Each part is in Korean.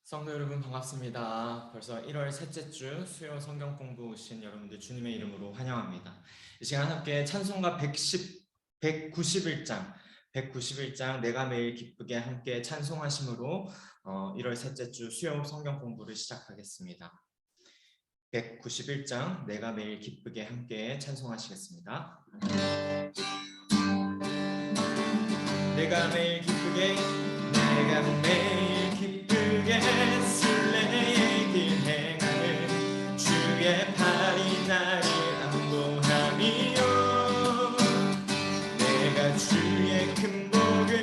성도 여러분 반갑습니다. 벌써 1월 셋째 주 수요 성경 공부 오신 여러분들 주님의 이름으로 환영합니다. 이 시간 함께 찬송가 191장 내가 매일 기쁘게 함께 찬송하심으로 1월 셋째 주 수요 성경 공부를 시작하겠습니다. 191장 내가 매일 기쁘게 함께 찬송하시겠습니다. 내가 매일 기쁘게 순례의 길 행하는 주의 팔이 나를 안보함이요 내가 주의 큰 복을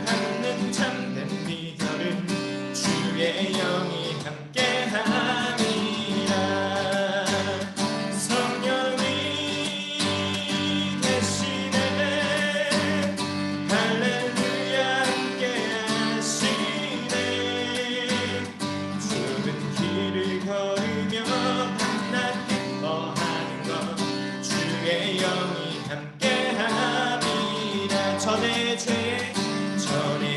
받는 참된 비결은 주의 영이 함께함이라 성령이 계시네 할렐루야 함께하시네 좁은 길을 걸으며 밤낮 기뻐하는 것 주의 영이 함께함이라 전의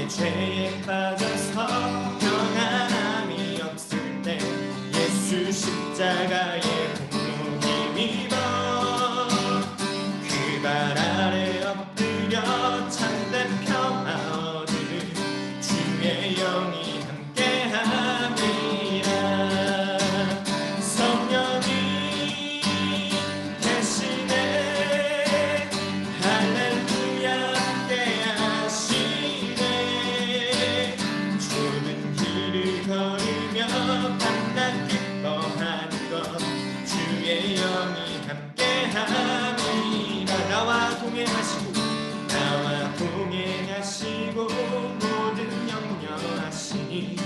죄에 빠져서 평안함이 없을 때 예수 십자가의 공로 힘입어 그 발 아래 엎드려 참된 평화 얻을 주의 영이 함께함이라 성령이 계시네 할렐루야 함께하시네 좁은 길을 걸으며 밤낮 기뻐하는 것 주의 영이 함께함이라 나와 동행하시고 모든 염려하시니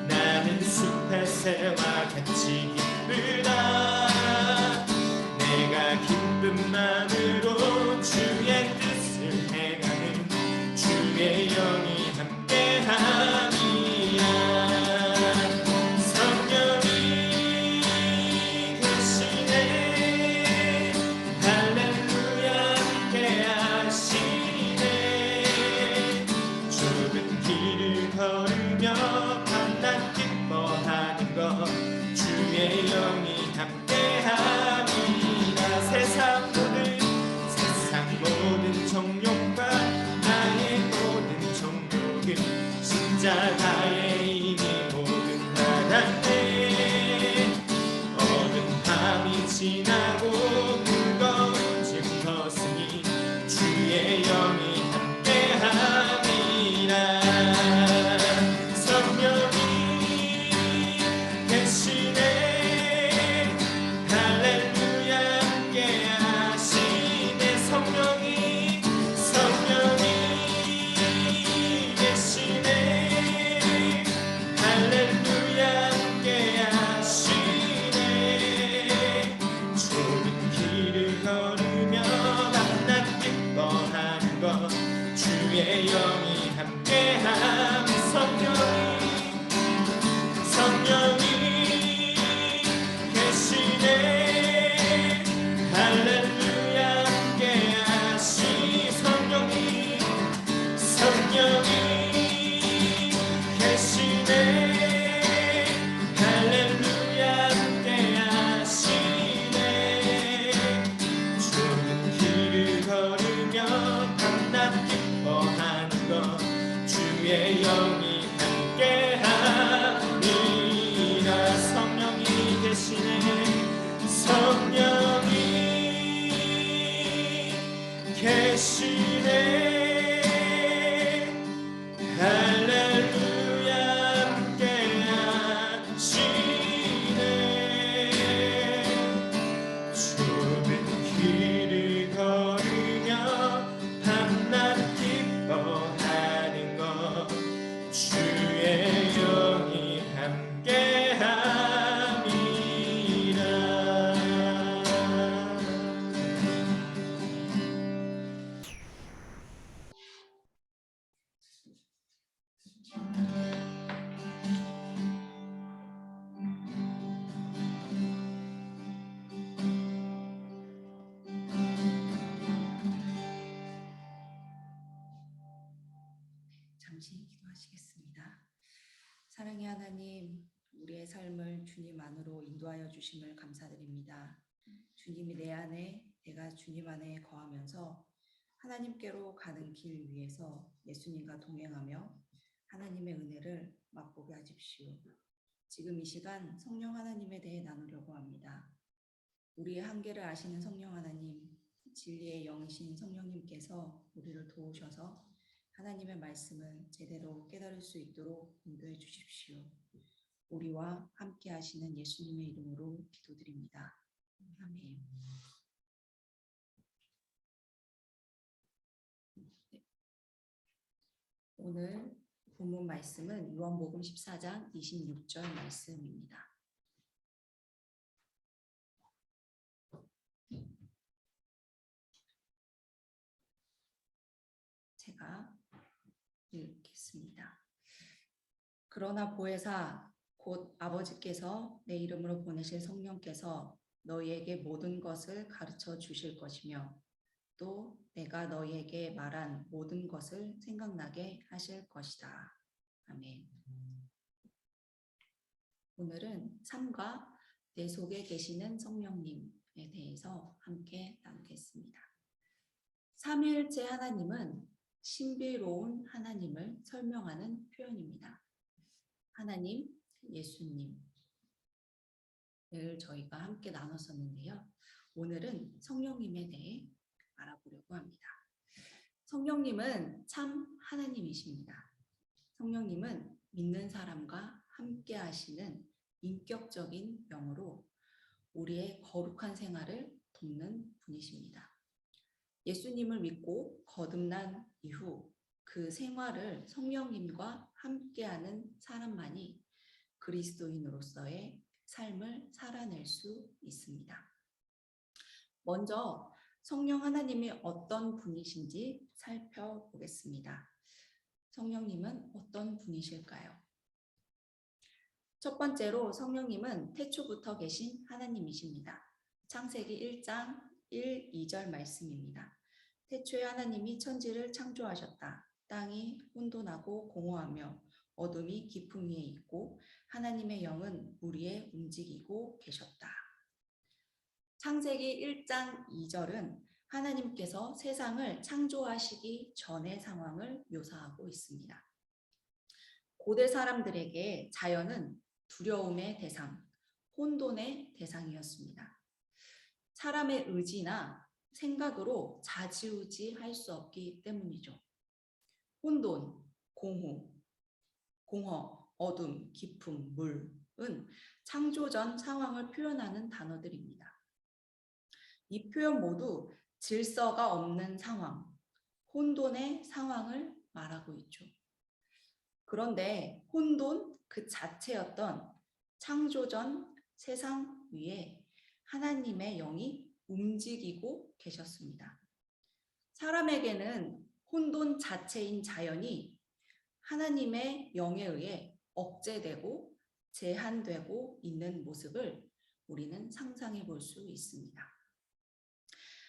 나는 숲의 새와 같이 기쁘다 내가 기쁜 마음으로 주의 뜻을 행하는 주의 영이 함께함이야 성령이 계시네 할렐루야 함께하시네 좁은 길을 걸으며 밤낮 기뻐하는 것 주의 영이 함께함이라 세상 모든 정욕과 나의 모든 정욕은 십자가에 이미 모든 받았네 어두운 밤이 지나고 무거운 짐 벗으니 주의 영이 함께함이라 성령이 계시네 할렐루야 함께하시네 성령이 계시네 할렐루야 함께하시네 좁은 길을 걸으며 밤낮 기뻐하는 것 주의 영이 함께함 성령이 계시네 할렐루야 함께하시 성령이 계시네 할렐루야 함께하시네 좁은 길을 걸으며 밤낮 기뻐하는 것 주의 영이 함께함이라 성령이 계시네 할렐루야 함께하시네 좁은 길을 걸으며 밤낮 기뻐하는 것 주의 영이 함께함이라 잠시 기도하시겠습니다. 사랑의 하나님, 우리의 삶을 주님 안으로 인도하여 주심을 감사드립니다. 주님이 내 안에, 내가 주님 안에 거하면서 하나님께로 가는 길 위에서 예수님과 동행하며 하나님의 은혜를 맛보게 하십시오. 지금 이 시간 성령 하나님에 대해 나누려고 합니다. 우리의 한계를 아시는 성령 하나님, 진리의 영이신 성령님께서 우리를 도우셔서 하나님의 말씀을 제대로 깨달을 수 있도록 인도해 주십시오. 우리와 함께 하시는 예수님의 이름으로 기도드립니다. 아멘. 네. 오늘 본문 말씀은 요한복음 14장 26절 말씀입니다. 제가 읽겠습니다. 그러나 보혜사 곧 아버지께서 내 이름으로 보내실 성령께서 너희에게 모든 것을 가르쳐 주실 것이며 또 내가 너희에게 말한 모든 것을 생각나게 하실 것이다. 아멘. 오늘은 삶과 내 속에 계시는 성령님에 대해서 함께 나누겠습니다. 삼위일체 하나님은 신비로운 하나님을 설명하는 표현입니다. 하나님, 예수님을 저희가 함께 나눴었는데요. 오늘은 성령님에 대해 알아보려고 합니다. 성령님은 참 하나님이십니다. 성령님은 믿는 사람과 함께 하시는 인격적인 영으로 우리의 거룩한 생활을 돕는 분이십니다. 예수님을 믿고 거듭난 이후 그 생활을 성령님과 함께하는 사람만이 그리스도인으로서의 삶을 살아낼 수 있습니다. 먼저 성령 하나님이 어떤 분이신지 살펴보겠습니다. 성령님은 어떤 분이실까요? 첫 번째로 성령님은 태초부터 계신 하나님이십니다. 창세기 1장 1, 2절 말씀입니다. 태초에 하나님이 천지를 창조하셨다. 땅이 혼돈하고 공허하며 어둠이 깊음 위에 있고 하나님의 영은 물 위에 움직이고 계셨다. 창세기 1장 2절은 하나님께서 세상을 창조하시기 전의 상황을 묘사하고 있습니다. 고대 사람들에게 자연은 두려움의 대상, 혼돈의 대상이었습니다. 사람의 의지나 생각으로 좌지우지할 수 없기 때문이죠. 혼돈, 공허, 어둠, 깊음, 물은 창조 전 상황을 표현하는 단어들입니다. 이 표현 모두 질서가 없는 상황, 혼돈의 상황을 말하고 있죠. 그런데 혼돈 그 자체였던 창조 전 세상 위에 하나님의 영이 움직이고 계셨습니다. 사람에게는 혼돈 자체인 자연이 하나님의 영에 의해 억제되고 제한되고 있는 모습을 우리는 상상해 볼 수 있습니다.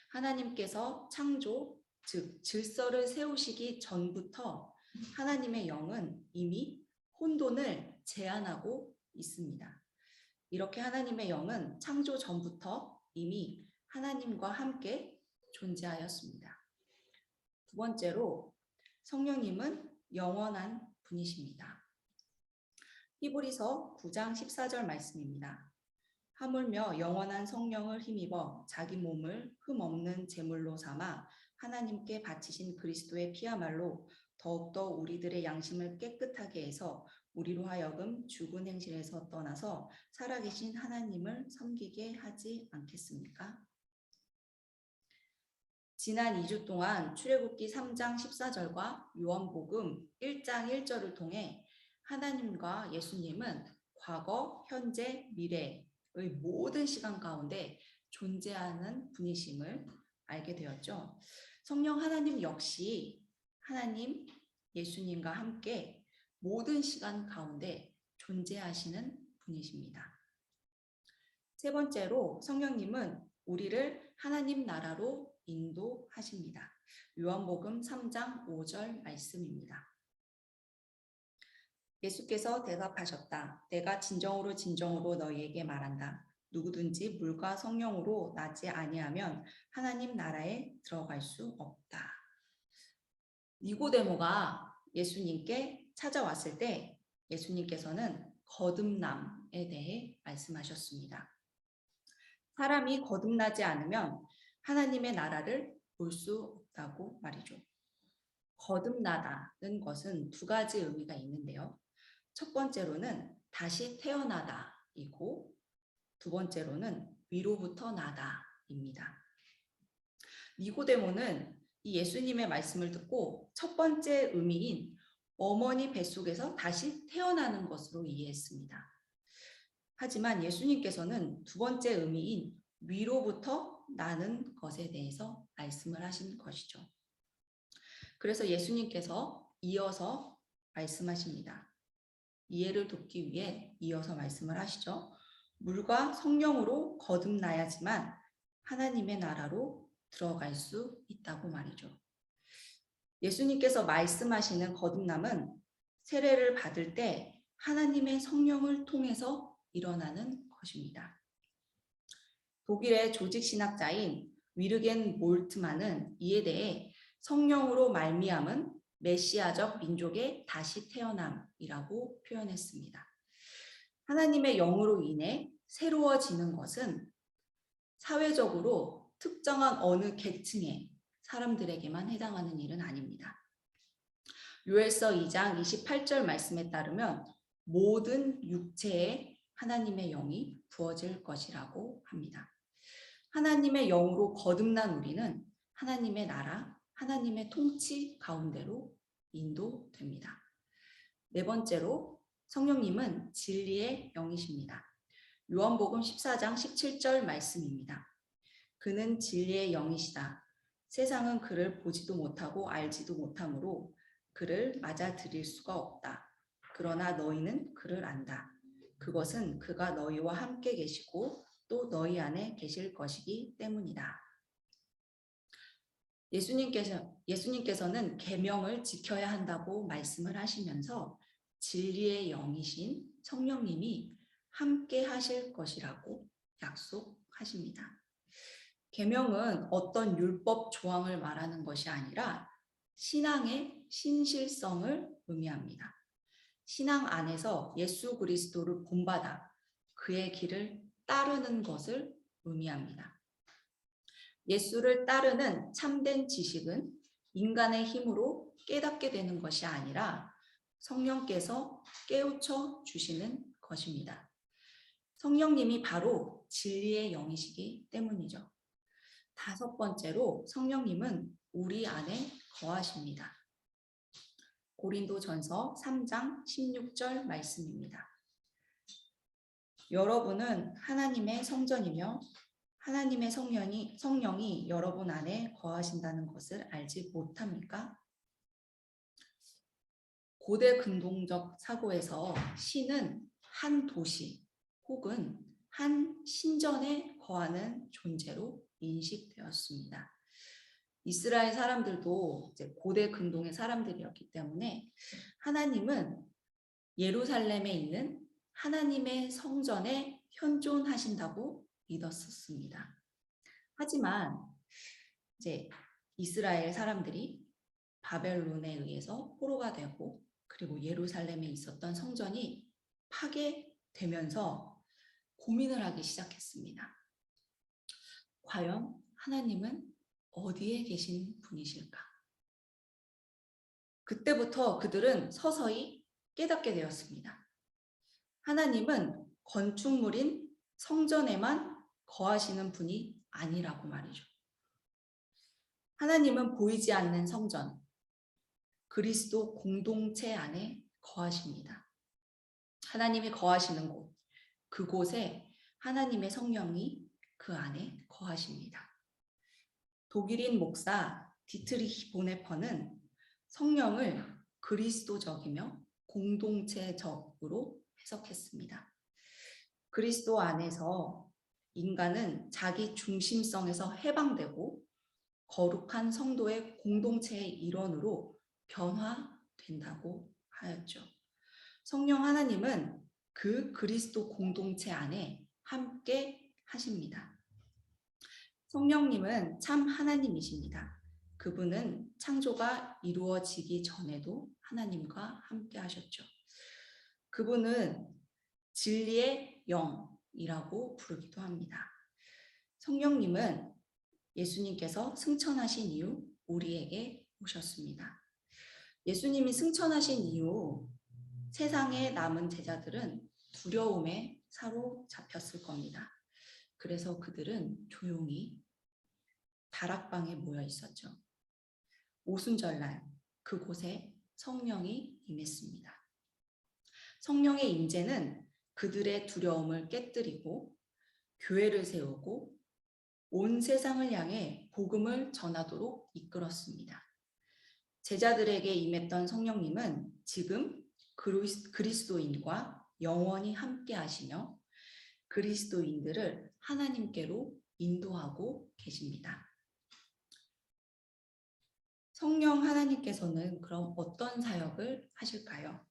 하나님께서 창조, 즉 질서를 세우시기 전부터 하나님의 영은 이미 혼돈을 제한하고 있습니다. 이렇게 하나님의 영은 창조 전부터 이미 하나님과 함께 존재하였습니다. 두 번째로 성령님은 영원한 분이십니다. 히브리서 9장 14절 말씀입니다. 하물며 영원한 성령을 힘입어 자기 몸을 흠없는 제물로 삼아 하나님께 바치신 그리스도의 피야말로 더욱더 우리들의 양심을 깨끗하게 해서 우리로 하여금 죽은 행실에서 떠나서 살아계신 하나님을 섬기게 하지 않겠습니까? 지난 2주 동안 출애굽기 3장 14절과 요한복음 1장 1절을 통해 하나님과 예수님은 과거, 현재, 미래의 모든 시간 가운데 존재하는 분이심을 알게 되었죠. 성령 하나님 역시 하나님 예수님과 함께 모든 시간 가운데 존재하시는 분이십니다. 세 번째로 성령님은 우리를 하나님 나라로 인도하십니다. 요한복음 3장 5절 말씀입니다. 예수께서 대답하셨다. 내가 진정으로 진정으로 너희에게 말한다. 누구든지 물과 성령으로 나지 아니하면 하나님 나라에 들어갈 수 없다. 니고데모가 예수님께 찾아왔을 때 예수님께서는 거듭남에 대해 말씀하셨습니다. 사람이 거듭나지 않으면 하나님의 나라를 볼 수 없다고 말이죠. 거듭나다는 것은 두 가지 의미가 있는데요. 첫 번째로는 다시 태어나다이고 두 번째로는 위로부터 나다입니다. 니고데모는 이 예수님의 말씀을 듣고 첫 번째 의미인 어머니 뱃속에서 다시 태어나는 것으로 이해했습니다. 하지만 예수님께서는 두 번째 의미인 위로부터 나는 것에 대해서 말씀을 하신 것이죠. 그래서 예수님께서 이어서 말씀하십니다. 이해를 돕기 위해 이어서 말씀을 하시죠. 물과 성령으로 거듭나야지만 하나님의 나라로 들어갈 수 있다고 말이죠. 예수님께서 말씀하시는 거듭남은 세례를 받을 때 하나님의 성령을 통해서 일어나는 것입니다. 독일의 조직신학자인 위르겐 몰트만은 이에 대해 성령으로 말미암은 메시아적 민족의 다시 태어남이라고 표현했습니다. 하나님의 영으로 인해 새로워지는 것은 사회적으로 특정한 어느 계층의 사람들에게만 해당하는 일은 아닙니다. 요엘서 2장 28절 말씀에 따르면 모든 육체에 하나님의 영이 부어질 것이라고 합니다. 하나님의 영으로 거듭난 우리는 하나님의 나라, 하나님의 통치 가운데로 인도됩니다. 네 번째로 성령님은 진리의 영이십니다. 요한복음 14장 17절 말씀입니다. 그는 진리의 영이시다. 세상은 그를 보지도 못하고 알지도 못하므로 그를 맞아들일 수가 없다. 그러나 너희는 그를 안다. 그것은 그가 너희와 함께 계시고 또 너희 안에 계실 것이기 때문이다. 예수님께서는 계명을 지켜야 한다고 말씀을 하시면서 진리의 영이신 성령님이 함께 하실 것이라고 약속하십니다. 계명은 어떤 율법 조항을 말하는 것이 아니라 신앙의 신실성을 의미합니다. 신앙 안에서 예수 그리스도를 본받아 그의 길을 따르는 것을 의미합니다. 예수를 따르는 참된 지식은 인간의 힘으로 깨닫게 되는 것이 아니라 성령께서 깨우쳐 주시는 것입니다. 성령님이 바로 진리의 영이시기 때문이죠. 다섯 번째로 성령님은 우리 안에 거하십니다. 고린도전서 3장 16절 말씀입니다. 여러분은 하나님의 성전이며 하나님의 성령이 여러분 안에 거하신다는 것을 알지 못합니까? 고대 근동적 사고에서 신은 한 도시 혹은 한 신전에 거하는 존재로 인식되었습니다. 이스라엘 사람들도 이제 고대 근동의 사람들이었기 때문에 하나님은 예루살렘에 있는 하나님의 성전에 현존하신다고 믿었었습니다. 하지만 이제 이스라엘 사람들이 바벨론에 의해서 포로가 되고 그리고 예루살렘에 있었던 성전이 파괴되면서 고민을 하기 시작했습니다. 과연 하나님은 어디에 계신 분이실까? 그때부터 그들은 서서히 깨닫게 되었습니다. 하나님은 건축물인 성전에만 거하시는 분이 아니라고 말이죠. 하나님은 보이지 않는 성전, 그리스도 공동체 안에 거하십니다. 하나님이 거하시는 곳, 그곳에 하나님의 성령이 그 안에 거하십니다. 독일인 목사 디트리히 보네퍼는 성령을 그리스도적이며 공동체적으로 해석했습니다. 그리스도 안에서 인간은 자기 중심성에서 해방되고 거룩한 성도의 공동체의 일원으로 변화된다고 하였죠. 성령 하나님은 그 그리스도 공동체 안에 함께 하십니다. 성령님은 참 하나님이십니다. 그분은 창조가 이루어지기 전에도 하나님과 함께 하셨죠. 그분은 진리의 영이라고 부르기도 합니다. 성령님은 예수님께서 승천하신 이후 우리에게 오셨습니다. 예수님이 승천하신 이후 세상에 남은 제자들은 두려움에 사로잡혔을 겁니다. 그래서 그들은 조용히 다락방에 모여 있었죠. 오순절날 그곳에 성령이 임했습니다. 성령의 임재는 그들의 두려움을 깨뜨리고 교회를 세우고 온 세상을 향해 복음을 전하도록 이끌었습니다. 제자들에게 임했던 성령님은 지금 그리스도인과 영원히 함께 하시며 그리스도인들을 하나님께로 인도하고 계십니다. 성령 하나님께서는 그럼 어떤 사역을 하실까요?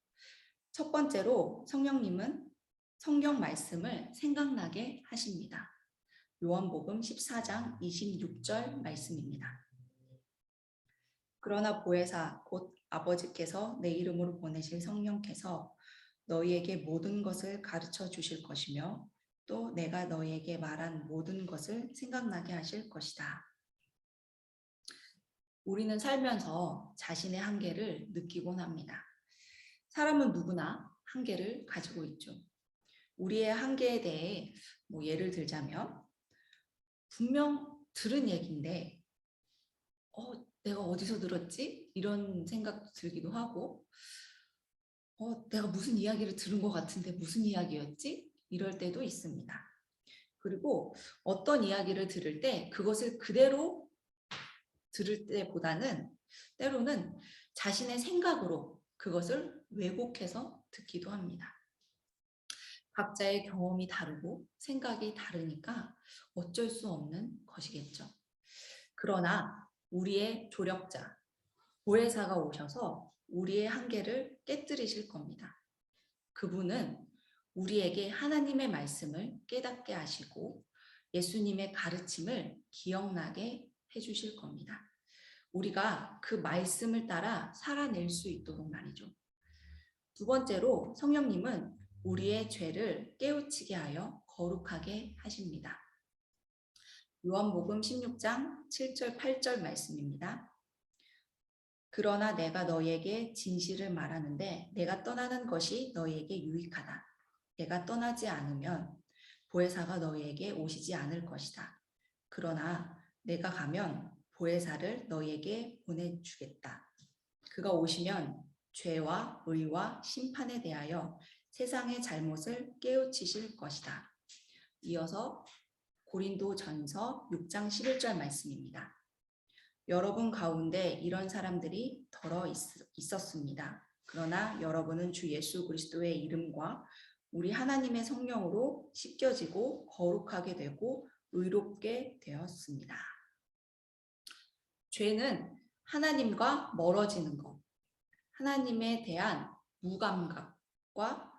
첫 번째로 성령님은 성경 말씀을 생각나게 하십니다. 요한복음 14장 26절 말씀입니다. 그러나 보혜사 곧 아버지께서 내 이름으로 보내실 성령께서 너희에게 모든 것을 가르쳐 주실 것이며 또 내가 너희에게 말한 모든 것을 생각나게 하실 것이다. 우리는 살면서 자신의 한계를 느끼곤 합니다. 사람은 누구나 한계를 가지고 있죠. 우리의 한계에 대해 예를 들자면 분명 들은 얘기인데 내가 어디서 들었지? 이런 생각도 들기도 하고 내가 무슨 이야기를 들은 것 같은데 무슨 이야기였지? 이럴 때도 있습니다. 그리고 어떤 이야기를 들을 때 그것을 그대로 들을 때보다는 때로는 자신의 생각으로 그것을 왜곡해서 듣기도 합니다. 각자의 경험이 다르고 생각이 다르니까 어쩔 수 없는 것이겠죠. 그러나 우리의 조력자, 보혜사가 오셔서 우리의 한계를 깨뜨리실 겁니다. 그분은 우리에게 하나님의 말씀을 깨닫게 하시고 예수님의 가르침을 기억나게 해주실 겁니다. 우리가 그 말씀을 따라 살아낼 수 있도록 말이죠. 두 번째로 성령님은 우리의 죄를 깨우치게 하여 거룩하게 하십니다. 요한복음 16장 7절 8절 말씀입니다. 그러나 내가 너희에게 진실을 말하는데 내가 떠나는 것이 너희에게 유익하다. 내가 떠나지 않으면 보혜사가 너희에게 오시지 않을 것이다. 그러나 내가 가면 보혜사를 너희에게 보내주겠다. 그가 오시면 죄와 의와 심판에 대하여 세상의 잘못을 깨우치실 것이다. 이어서 고린도전서 6장 11절 말씀입니다. 여러분 가운데 이런 사람들이 덜어 있었습니다. 그러나 여러분은 주 예수 그리스도의 이름과 우리 하나님의 성령으로 씻겨지고 거룩하게 되고 의롭게 되었습니다. 죄는 하나님과 멀어지는 것, 하나님에 대한 무감각과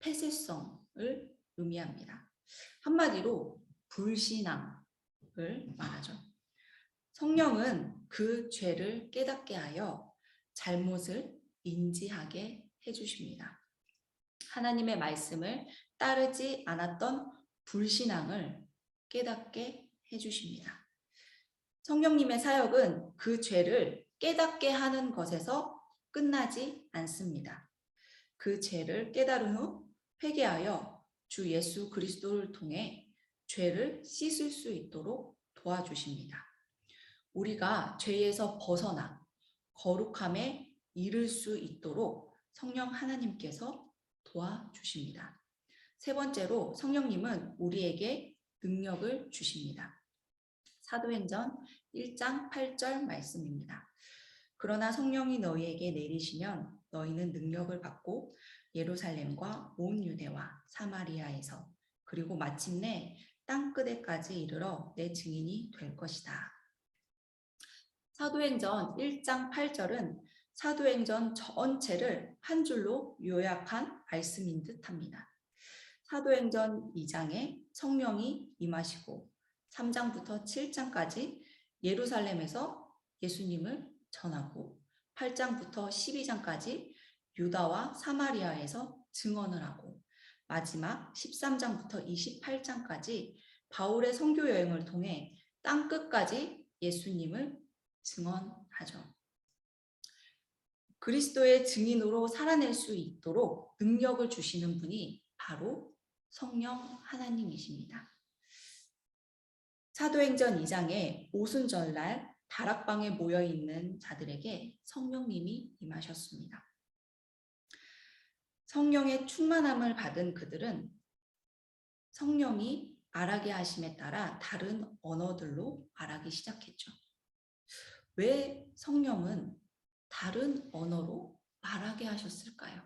폐쇄성을 의미합니다. 한마디로 불신앙을 말하죠. 성령은 그 죄를 깨닫게 하여 잘못을 인지하게 해주십니다. 하나님의 말씀을 따르지 않았던 불신앙을 깨닫게 해주십니다. 성령님의 사역은 그 죄를 깨닫게 하는 것에서 끝나지 않습니다. 그 죄를 깨달은 후 회개하여 주 예수 그리스도를 통해 죄를 씻을 수 있도록 도와주십니다. 우리가 죄에서 벗어나 거룩함에 이를 수 있도록 성령 하나님께서 도와주십니다. 세 번째로 성령님은 우리에게 능력을 주십니다. 사도행전 1장 8절 말씀입니다. 그러나 성령이 너희에게 내리시면 너희는 능력을 받고 예루살렘과 온 유대와 사마리아에서 그리고 마침내 땅끝에까지 이르러 내 증인이 될 것이다. 사도행전 1장 8절은 사도행전 전체를 한 줄로 요약한 말씀인 듯합니다. 사도행전 2장에 성령이 임하시고 3장부터 7장까지 예루살렘에서 예수님을 전하고 8장부터 12장까지 유다와 사마리아에서 증언을 하고 마지막 13장부터 28장까지 바울의 선교 여행을 통해 땅끝까지 예수님을 증언하죠. 그리스도의 증인으로 살아낼 수 있도록 능력을 주시는 분이 바로 성령 하나님이십니다. 사도행전 2장에 오순절날 다락방에 모여있는 자들에게 성령님이 임하셨습니다. 성령의 충만함을 받은 그들은 성령이 말하게 하심에 따라 다른 언어들로 말하기 시작했죠. 왜 성령은 다른 언어로 말하게 하셨을까요?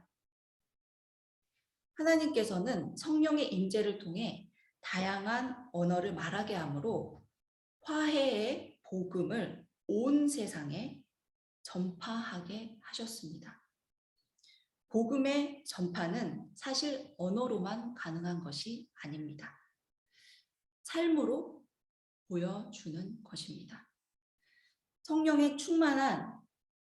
하나님께서는 성령의 임재를 통해 다양한 언어를 말하게 하므로 화해의 복음을 온 세상에 전파하게 하셨습니다. 복음의 전파는 사실 언어로만 가능한 것이 아닙니다. 삶으로 보여주는 것입니다. 성령의 충만한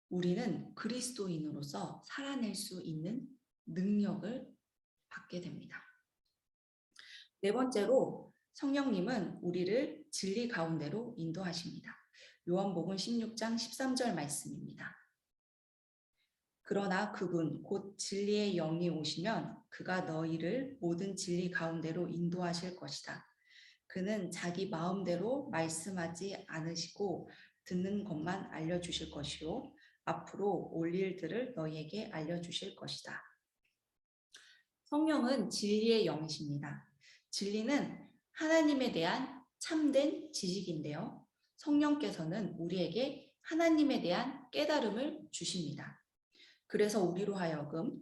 우리는 그리스도인으로서 살아낼 수 있는 능력을 받게 됩니다. 네 번째로 성령님은 우리를 진리 가운데로 인도하십니다. 요한복음 16장 13절 말씀입니다. 그러나 그분 곧 진리의 영이 오시면 그가 너희를 모든 진리 가운데로 인도하실 것이다. 그는 자기 마음대로 말씀하지 않으시고 듣는 것만 알려주실 것이요 앞으로 올 일들을 너희에게 알려주실 것이다. 성령은 진리의 영이십니다. 진리는 하나님에 대한 참된 지식인데요. 성령께서는 우리에게 하나님에 대한 깨달음을 주십니다. 그래서 우리로 하여금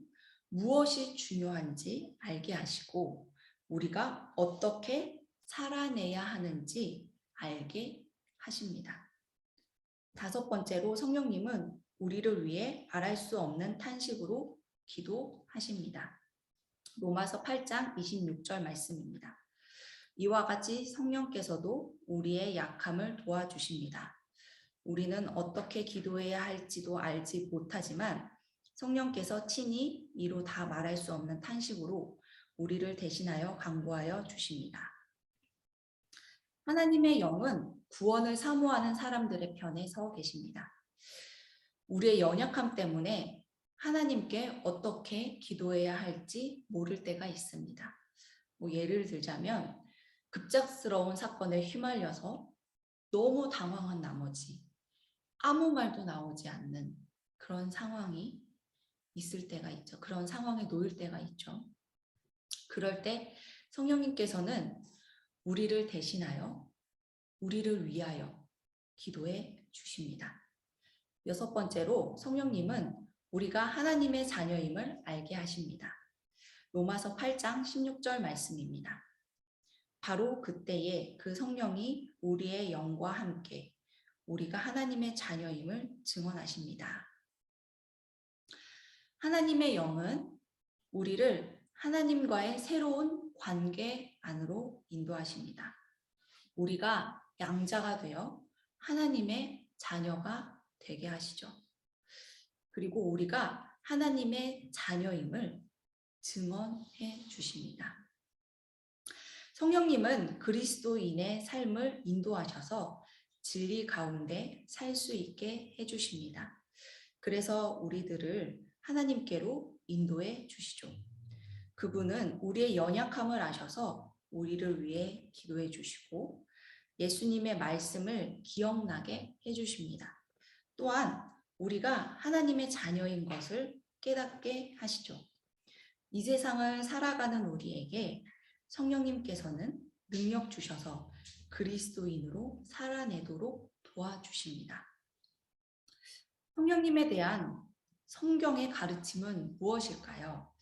무엇이 중요한지 알게 하시고 우리가 어떻게 살아내야 하는지 알게 하십니다. 다섯 번째로 성령님은 우리를 위해 말할 수 없는 탄식으로 기도하십니다. 로마서 8장 26절 말씀입니다. 이와 같이 성령께서도 우리의 약함을 도와주십니다. 우리는 어떻게 기도해야 할지도 알지 못하지만 성령께서 친히 이로 다 말할 수 없는 탄식으로 우리를 대신하여 간구하여 주십니다. 하나님의 영은 구원을 사모하는 사람들의 편에 서 계십니다. 우리의 연약함 때문에 하나님께 어떻게 기도해야 할지 모를 때가 있습니다. 예를 들자면 급작스러운 사건에 휘말려서 너무 당황한 나머지 아무 말도 나오지 않는 그런 상황이 있을 때가 있죠. 그런 상황에 놓일 때가 있죠. 그럴 때 성령님께서는 우리를 대신하여 우리를 위하여 기도해 주십니다. 여섯 번째로 성령님은 우리가 하나님의 자녀임을 알게 하십니다. 로마서 8장 16절 말씀입니다. 바로 그때에 그 성령이 우리의 영과 함께 우리가 하나님의 자녀임을 증언하십니다. 하나님의 영은 우리를 하나님과의 새로운 관계 안으로 인도하십니다. 우리가 양자가 되어 하나님의 자녀가 되게 하시죠. 그리고 우리가 하나님의 자녀임을 증언해 주십니다. 성령님은 그리스도인의 삶을 인도하셔서 진리 가운데 살 수 있게 해주십니다. 그래서 우리들을 하나님께로 인도해 주시죠. 그분은 우리의 연약함을 아셔서 우리를 위해 기도해 주시고 예수님의 말씀을 기억나게 해주십니다. 또한 우리가 하나님의 자녀인 것을 깨닫게 하시죠. 이 세상을 살아가는 우리에게 성령님께서는 능력 주셔서 그리스도인으로 살아내도록 도와주십니다. 성령님에 대한 성경의 가르침은 무엇일까요?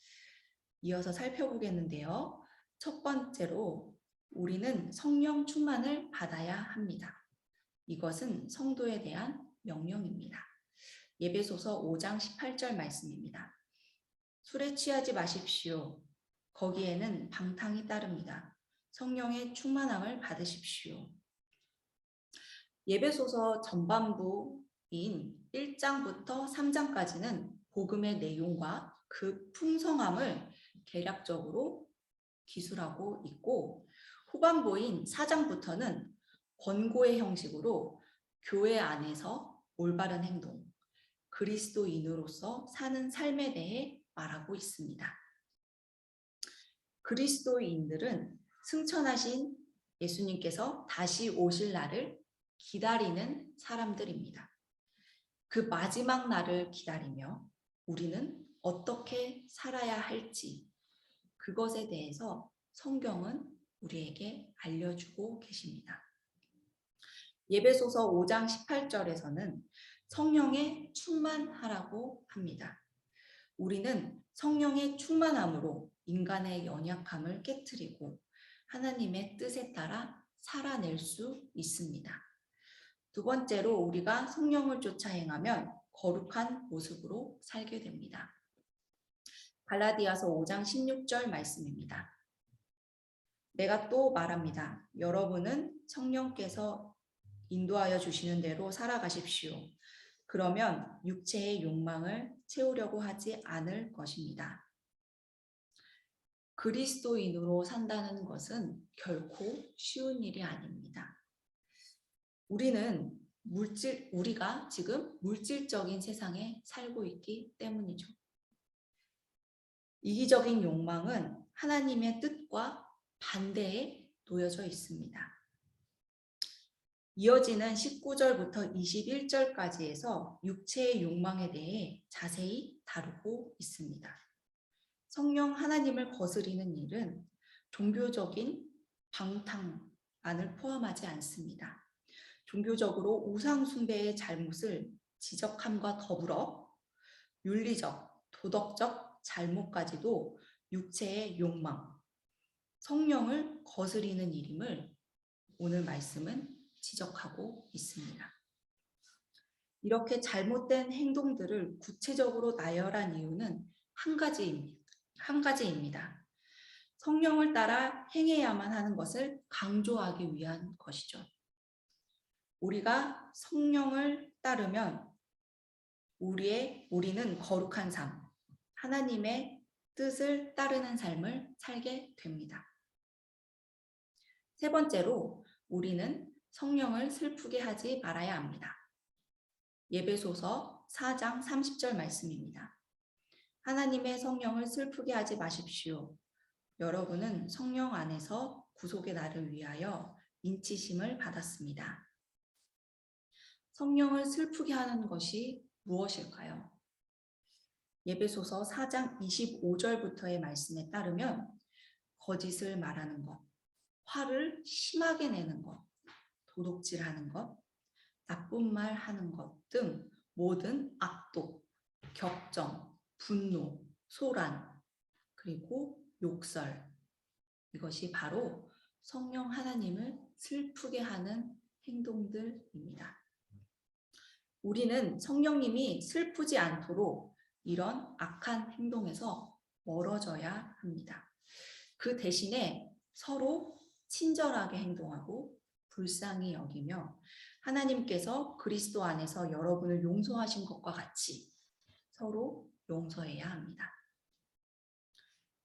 이어서 살펴보겠는데요. 첫 번째로 우리는 성령 충만을 받아야 합니다. 이것은 성도에 대한 명령입니다. 에베소서 5장 18절 말씀입니다. 술에 취하지 마십시오. 거기에는 방탕이 따릅니다. 성령의 충만함을 받으십시오. 예배소서 전반부인 1장부터 3장까지는 복음의 내용과 그 풍성함을 개략적으로 기술하고 있고, 후반부인 4장부터는 권고의 형식으로 교회 안에서 올바른 행동, 그리스도인으로서 사는 삶에 대해 말하고 있습니다. 그리스도인들은 승천하신 예수님께서 다시 오실 날을 기다리는 사람들입니다. 그 마지막 날을 기다리며 우리는 어떻게 살아야 할지, 그것에 대해서 성경은 우리에게 알려주고 계십니다. 예배소서 5장 18절에서는 성령에 충만하라고 합니다. 우리는 성령의 충만함으로 인간의 연약함을 깨트리고 하나님의 뜻에 따라 살아낼 수 있습니다. 두 번째로, 우리가 성령을 쫓아 행하면 거룩한 모습으로 살게 됩니다. 갈라디아서 5장 16절 말씀입니다. 내가 또 말합니다. 여러분은 성령께서 인도하여 주시는 대로 살아가십시오. 그러면 육체의 욕망을 채우려고 하지 않을 것입니다. 그리스도인으로 산다는 것은 결코 쉬운 일이 아닙니다. 우리가 지금 물질적인 세상에 살고 있기 때문이죠. 이기적인 욕망은 하나님의 뜻과 반대에 놓여져 있습니다. 이어지는 19절부터 21절까지에서 육체의 욕망에 대해 자세히 다루고 있습니다. 성령 하나님을 거스리는 일은 종교적인 방탕만을 포함하지 않습니다. 종교적으로 우상 숭배의 잘못을 지적함과 더불어 윤리적, 도덕적 잘못까지도 육체의 욕망, 성령을 거스리는 일임을 오늘 말씀은 지적하고 있습니다. 이렇게 잘못된 행동들을 구체적으로 나열한 이유는 한 가지입니다. 성령을 따라 행해야만 하는 것을 강조하기 위한 것이죠. 우리가 성령을 따르면 우리는 거룩한 삶, 하나님의 뜻을 따르는 삶을 살게 됩니다. 세 번째로, 우리는 성령을 슬프게 하지 말아야 합니다. 예배소서 4장 30절 말씀입니다. 하나님의 성령을 슬프게 하지 마십시오. 여러분은 성령 안에서 구속의 날을 위하여 인치심을 받았습니다. 성령을 슬프게 하는 것이 무엇일까요? 예배소서 4장 25절부터의 말씀에 따르면 거짓을 말하는 것, 화를 심하게 내는 것, 도둑질하는 것, 나쁜 말 하는 것 등 모든 악독, 격정, 분노, 소란, 그리고 욕설, 이것이 바로 성령 하나님을 슬프게 하는 행동들입니다. 우리는 성령님이 슬프지 않도록 이런 악한 행동에서 멀어져야 합니다. 그 대신에 서로 친절하게 행동하고 불쌍히 여기며 하나님께서 그리스도 안에서 여러분을 용서하신 것과 같이 서로 용서해야 합니다.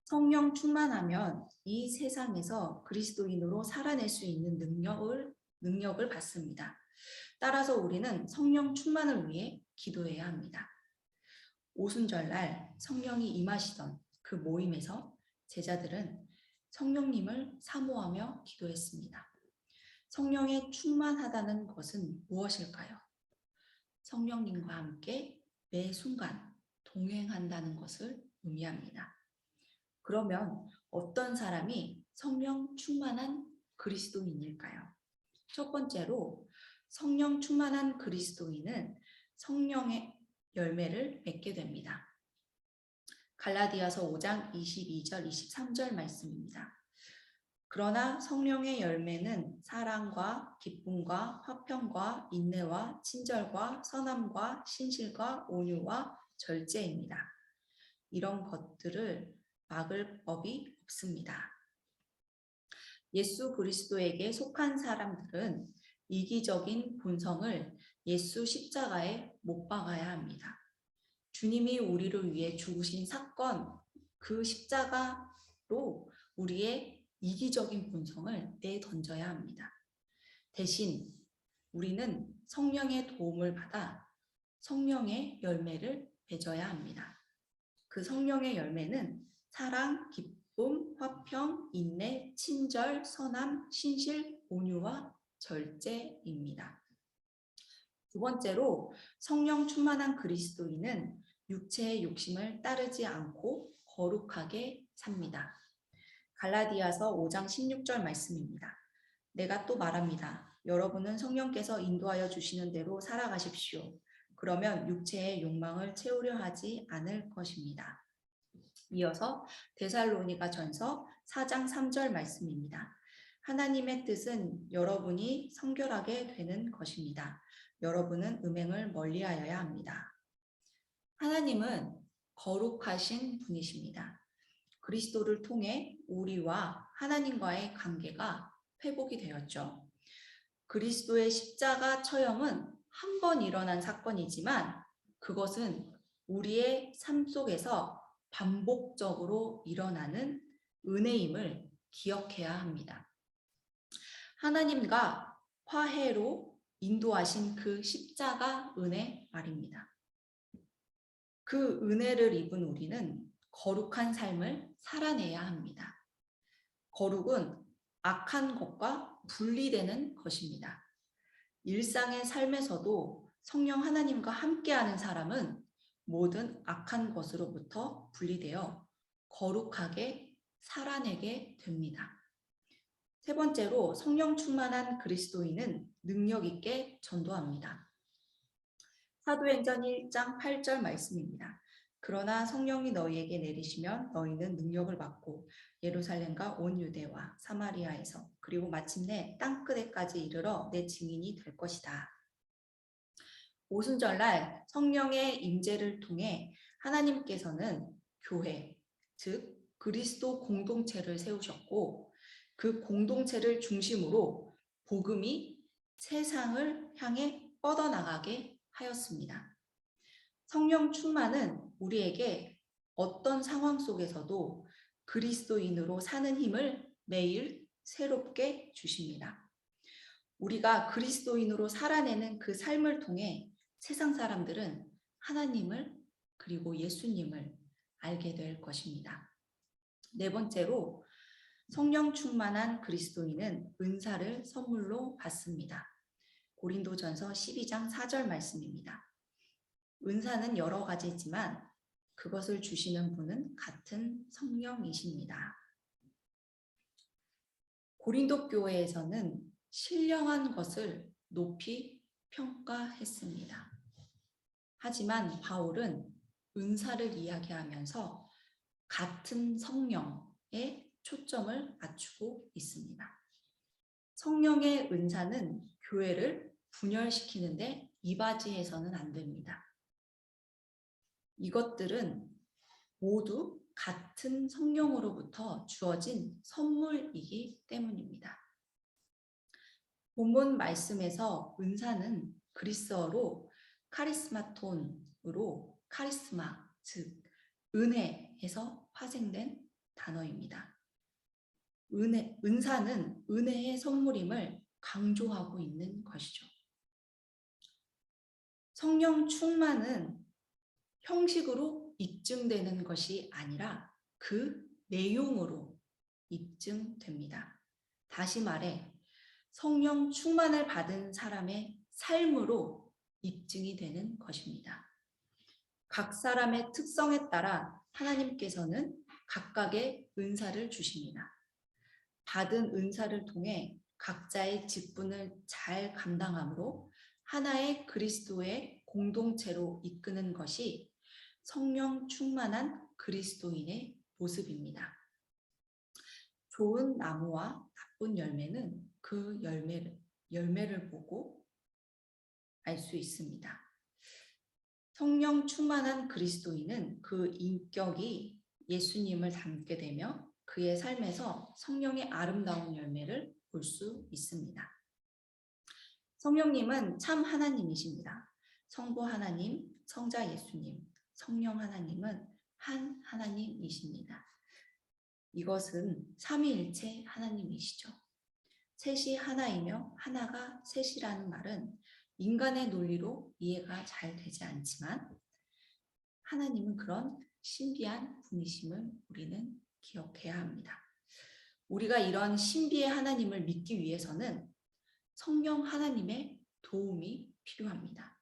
성령 충만하면 이 세상에서 그리스도인으로 살아낼 수 있는 능력을 받습니다. 따라서 우리는 성령 충만을 위해 기도해야 합니다. 오순절날 성령이 임하시던 그 모임에서 제자들은 성령님을 사모하며 기도했습니다. 성령에 충만하다는 것은 무엇일까요? 성령님과 함께 매 순간 동행한다는 것을 의미합니다. 그러면 어떤 사람이 성령 충만한 그리스도인일까요? 첫 번째로, 성령 충만한 그리스도인은 성령의 열매를 맺게 됩니다. 갈라디아서 5장 22절 23절 말씀입니다. 그러나 성령의 열매는 사랑과 기쁨과 화평과 인내와 친절과 선함과 신실과 온유와 절제입니다. 이런 것들을 막을 법이 없습니다. 예수 그리스도에게 속한 사람들은 이기적인 본성을 예수 십자가에 못 박아야 합니다. 주님이 우리를 위해 죽으신 사건, 그 십자가로 우리의 이기적인 본성을 내던져야 합니다. 대신 우리는 성령의 도움을 받아 성령의 열매를 맺어야 합니다. 그 성령의 열매는 사랑, 기쁨, 화평, 인내, 친절, 선함, 신실, 온유와 절제입니다. 두 번째로 성령 충만한 그리스도인은 육체의 욕심을 따르지 않고 거룩하게 삽니다. 갈라디아서 5장 16절 말씀입니다. 내가 또 말합니다. 여러분은 성령께서 인도하여 주시는 대로 살아가십시오. 그러면 육체의 욕망을 채우려 하지 않을 것입니다. 이어서 데살로니가 전서 4장 3절 말씀입니다. 하나님의 뜻은 여러분이 성결하게 되는 것입니다. 여러분은 음행을 멀리하여야 합니다. 하나님은 거룩하신 분이십니다. 그리스도를 통해 우리와 하나님과의 관계가 회복이 되었죠. 그리스도의 십자가 처형은 한 번 일어난 사건이지만 그것은 우리의 삶 속에서 반복적으로 일어나는 은혜임을 기억해야 합니다. 하나님과 화해로 인도하신 그 십자가 은혜 말입니다. 그 은혜를 입은 우리는 거룩한 삶을 살아내야 합니다. 거룩은 악한 것과 분리되는 것입니다. 일상의 삶에서도 성령 하나님과 함께하는 사람은 모든 악한 것으로부터 분리되어 거룩하게 살아내게 됩니다. 세 번째로 성령 충만한 그리스도인은 능력 있게 전도합니다. 사도행전 1장 8절 말씀입니다. 그러나 성령이 너희에게 내리시면 너희는 능력을 받고 예루살렘과 온 유대와 사마리아에서 그리고 마침내 땅끝에까지 이르러 내 증인이 될 것이다. 오순절날 성령의 임재를 통해 하나님께서는 교회, 즉 그리스도 공동체를 세우셨고 그 공동체를 중심으로 복음이 세상을 향해 뻗어나가게 하였습니다. 성령 충만은 우리에게 어떤 상황 속에서도 그리스도인으로 사는 힘을 매일 새롭게 주십니다. 우리가 그리스도인으로 살아내는 그 삶을 통해 세상 사람들은 하나님을 그리고 예수님을 알게 될 것입니다. 네 번째로 성령 충만한 그리스도인은 은사를 선물로 받습니다. 고린도전서 12장 4절 말씀입니다. 은사는 여러 가지지만 그것을 주시는 분은 같은 성령이십니다. 고린도 교회에서는 신령한 것을 높이 평가했습니다. 하지만 바울은 은사를 이야기하면서 같은 성령에 초점을 맞추고 있습니다. 성령의 은사는 교회를 분열시키는데 이바지해서는 안 됩니다. 이것들은 모두 같은 성령으로부터 주어진 선물이기 때문입니다. 본문 말씀에서 은사는 그리스어로 카리스마톤으로 카리스마, 즉 은혜에서 파생된 단어입니다. 은사는 은혜의 선물임을 강조하고 있는 것이죠. 성령 충만은 형식으로 입증되는 것이 아니라 그 내용으로 입증됩니다. 다시 말해 성령 충만을 받은 사람의 삶으로 입증이 되는 것입니다. 각 사람의 특성에 따라 하나님께서는 각각의 은사를 주십니다. 받은 은사를 통해 각자의 직분을 잘 감당함으로 하나의 그리스도의 공동체로 이끄는 것이 성령 충만한 그리스도인의 모습입니다. 좋은 나무와 나쁜 열매는 그 열매를 보고 알 수 있습니다. 성령 충만한 그리스도인은 그 인격이 예수님을 닮게 되며 그의 삶에서 성령의 아름다운 열매를 볼 수 있습니다. 성령님은 참 하나님이십니다. 성부 하나님, 성자 예수님, 성령 하나님은 한 하나님이십니다. 이것은 삼위일체 하나님이시죠. 셋이 하나이며 하나가 셋이라는 말은 인간의 논리로 이해가 잘 되지 않지만 하나님은 그런 신비한 분이심을 우리는 기억해야 합니다. 우리가 이런 신비의 하나님을 믿기 위해서는 성령 하나님의 도움이 필요합니다.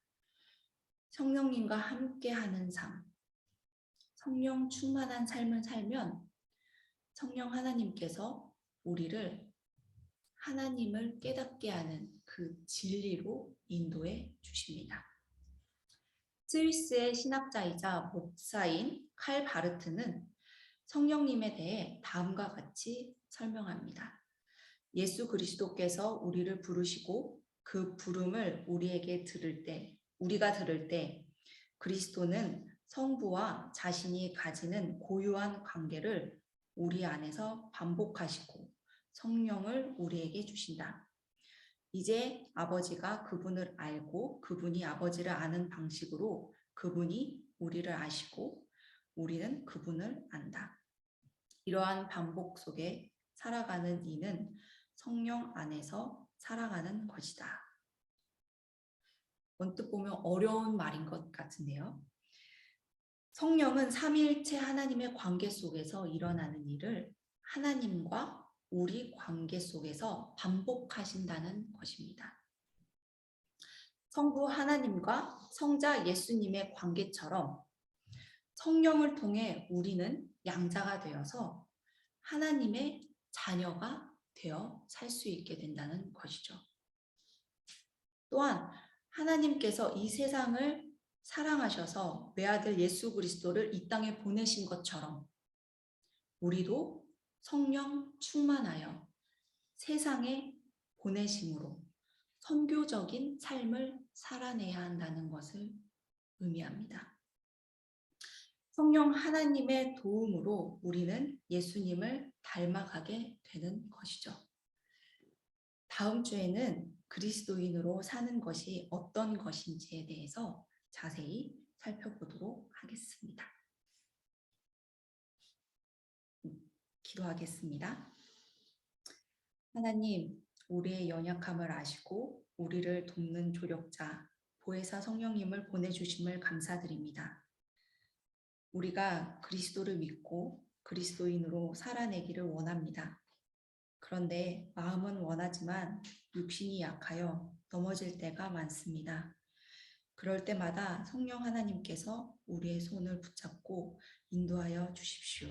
성령님과 함께하는 삶, 성령 충만한 삶을 살면 성령 하나님께서 우리를 하나님을 깨닫게 하는 그 진리로 인도해 주십니다. 스위스의 신학자이자 목사인 칼 바르트는 성령님에 대해 다음과 같이 설명합니다. 예수 그리스도께서 우리를 부르시고 그 부름을 우리가 들을 때 그리스도는 성부와 자신이 가지는 고유한 관계를 우리 안에서 반복하시고 성령을 우리에게 주신다. 이제 아버지가 그분을 알고 그분이 아버지를 아는 방식으로 그분이 우리를 아시고 우리는 그분을 안다. 이러한 반복 속에 살아가는 이는 성령 안에서 살아가는 것이다. 언뜻 보면 어려운 말인 것 같은데요. 성령은 삼위일체 하나님의 관계 속에서 일어나는 일을 하나님과 우리 관계 속에서 반복하신다는 것입니다. 성부 하나님과 성자 예수님의 관계처럼 성령을 통해 우리는 양자가 되어서 하나님의 자녀가 되어 살 수 있게 된다는 것이죠. 또한 하나님께서 이 세상을 사랑하셔서 외아들 예수 그리스도를 이 땅에 보내신 것처럼 우리도 성령 충만하여 세상에 보내심으로 선교적인 삶을 살아내야 한다는 것을 의미합니다. 성령 하나님의 도움으로 우리는 예수님을 닮아가게 되는 것이죠. 다음 주에는 그리스도인으로 사는 것이 어떤 것인지에 대해서 자세히 살펴보도록 하겠습니다. 기도하겠습니다. 하나님, 우리의 연약함을 아시고 우리를 돕는 조력자, 보혜사 성령님을 보내주심을 감사드립니다. 우리가 그리스도를 믿고 그리스도인으로 살아내기를 원합니다. 그런데 마음은 원하지만 육신이 약하여 넘어질 때가 많습니다. 그럴 때마다 성령 하나님께서 우리의 손을 붙잡고 인도하여 주십시오.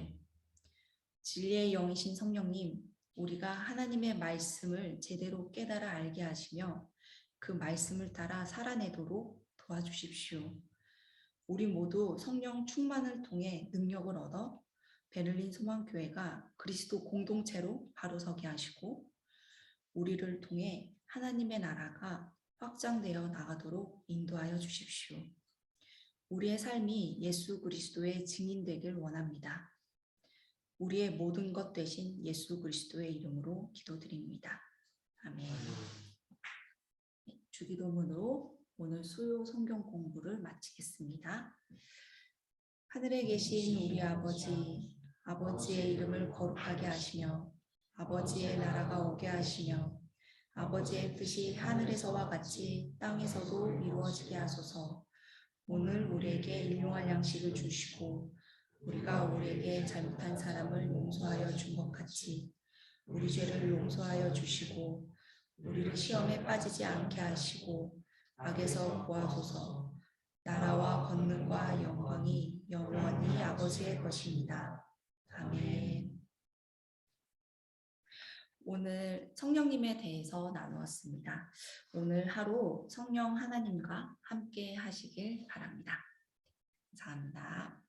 진리의 영이신 성령님, 우리가 하나님의 말씀을 제대로 깨달아 알게 하시며 그 말씀을 따라 살아내도록 도와주십시오. 우리 모두 성령 충만을 통해 능력을 얻어 베를린 소망교회가 그리스도 공동체로 바로서게 하시고 우리를 통해 하나님의 나라가 확장되어 나가도록 인도하여 주십시오. 우리의 삶이 예수 그리스도의 증인되길 원합니다. 우리의 모든 것 되신 예수 그리스도의 이름으로 기도드립니다. 아멘. 주기도문으로 오늘 수요 성경 공부를 마치겠습니다. 하늘에 계신 우리 아버지, 아버지의 이름을 거룩하게 하시며 아버지의 나라가 오게 하시며 아버지의 뜻이 하늘에서와 같이 땅에서도 이루어지게 하소서. 오늘 우리에게 일용할 양식을 주시고 우리가 우리에게 잘못한 사람을 용서하여 준 것 같이 우리 죄를 용서하여 주시고 우리를 시험에 빠지지 않게 하시고 악에서 구하소서. 나라와 권능과 영광이 영원히 아버지의 것입니다. 아멘. 오늘 성령님에 대해서 나누었습니다. 오늘 하루 성령 하나님과 함께 하시길 바랍니다. 감사합니다.